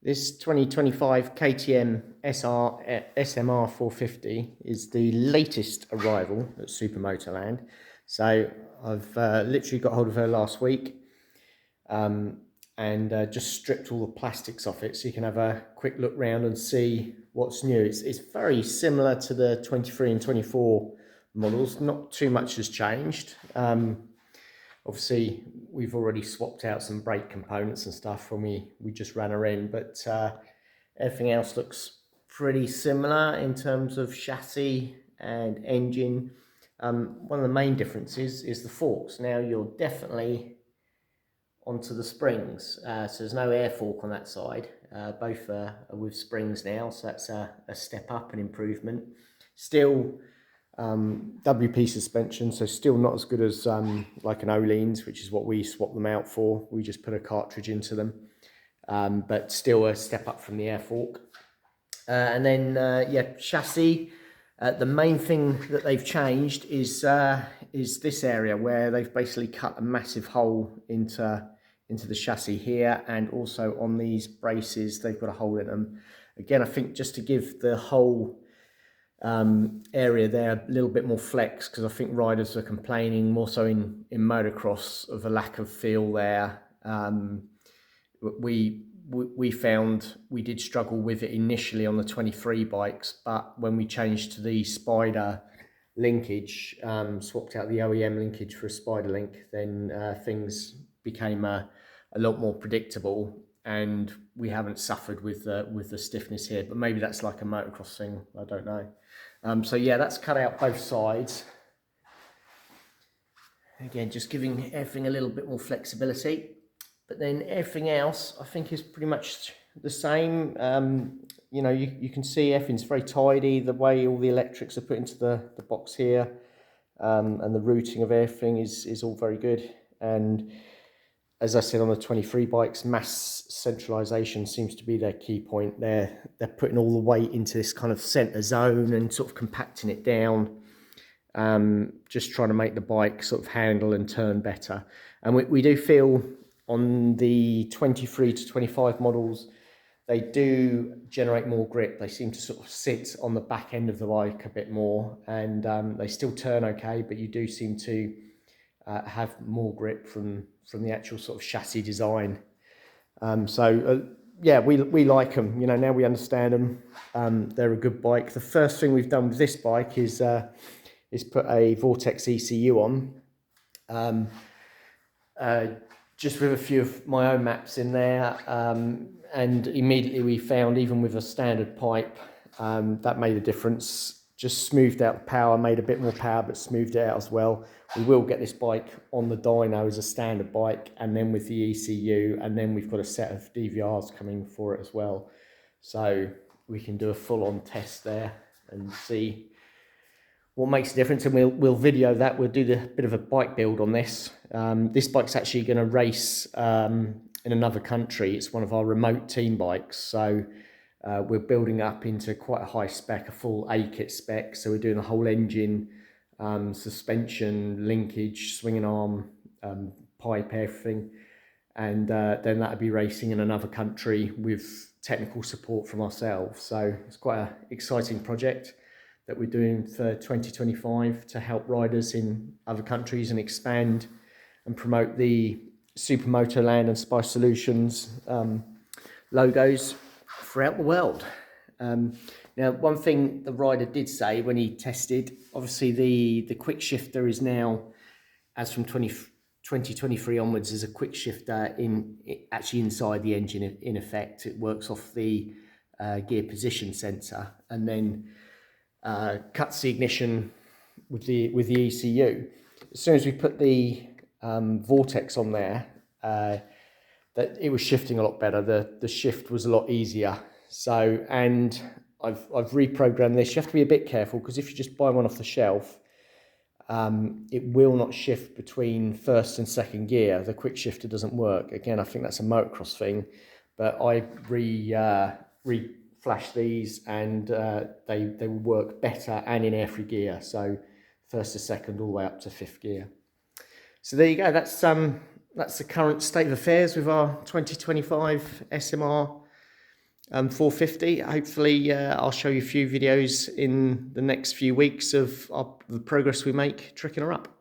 This 2025 KTM SMR450 is the latest arrival at Supermotoland. So I've literally got hold of her last week and just stripped all the plastics off it so you can have a quick look round and see what's new. It's very similar to the 23 and 24 models. Not too much has changed. Obviously, we've already swapped out some brake components and stuff when we just ran her in, but everything else looks pretty similar in terms of chassis and engine. One of the main differences is the forks. Now you're definitely onto the springs, so there's no air fork on that side. Both are with springs now, so that's a step up, an improvement. Still WP suspension, so still not as good as like an Öhlins, which is what we swap them out for. We just put a cartridge into them, but still a step up from the air fork. And then yeah, chassis. The main thing that they've changed is this area where they've basically cut a massive hole into the chassis here, and also on these braces they've got a hole in them. Again, I think just to give the whole area there a little bit more flex, because I think riders are complaining more so in motocross of a lack of feel there. We found we did struggle with it initially on the 23 bikes, but when we changed to the Spider linkage, swapped out the OEM linkage for a Spider link, then things became a lot more predictable, and we haven't suffered with the stiffness here. But maybe that's like a motocross thing, I don't know. So yeah, that's cut out both sides. Again, just giving everything a little bit more flexibility. But then everything else, I think, is pretty much the same. You know, you can see everything's very tidy. The way all the electrics are put into the box here, and the routing of everything is all very good. And as I said on the 23 bikes, mass centralisation seems to be their key point. They're putting all the weight into this kind of centre zone and sort of compacting it down, just trying to make the bike sort of handle and turn better. And we do feel on the 23 to 25 models, they do generate more grip. They seem to sort of sit on the back end of the bike a bit more, and they still turn okay, but you do seem to have more grip from the actual sort of chassis design. Yeah, we like them. You know, now we understand them. They're a good bike. The first thing we've done with this bike is put a Vortex ECU on, just with a few of my own maps in there, and immediately we found, even with a standard pipe, that made a difference. Just smoothed out the power, made a bit more power, but smoothed it out as well. We will get this bike on the dyno as a standard bike, and then with the ECU, and then we've got a set of DVRs coming for it as well. So we can do a full-on test there and see what makes a difference, and we'll video that. We'll do the bit of a bike build on this. This bike's actually going to race in another country. It's one of our remote team bikes, so we're building up into quite a high spec, a full A-kit spec. So we're doing the whole engine, suspension, linkage, swinging arm, pipe, everything. And then that'll be racing in another country with technical support from ourselves. So it's quite an exciting project that we're doing for 2025 to help riders in other countries and expand and promote the Supermotoland and Spice Solutions logos throughout the world. Now, one thing the rider did say when he tested, obviously the quick shifter is now, as from 2023 onwards, is a quick shifter actually inside the engine. In effect, it works off the gear position sensor, and then cuts the ignition with the ECU. As soon as we put the Vortex on there, that it was shifting a lot better. The shift was a lot easier. So, and I've reprogrammed this. You have to be a bit careful, because if you just buy one off the shelf, it will not shift between first and second gear. The quick shifter doesn't work. Again, I think that's a motocross thing, but I flash these, and they will work better and in every gear. So first to second, all the way up to fifth gear. So there you go. That's the current state of affairs with our 2025 SMR 450. Hopefully I'll show you a few videos in the next few weeks of the progress we make tricking her up.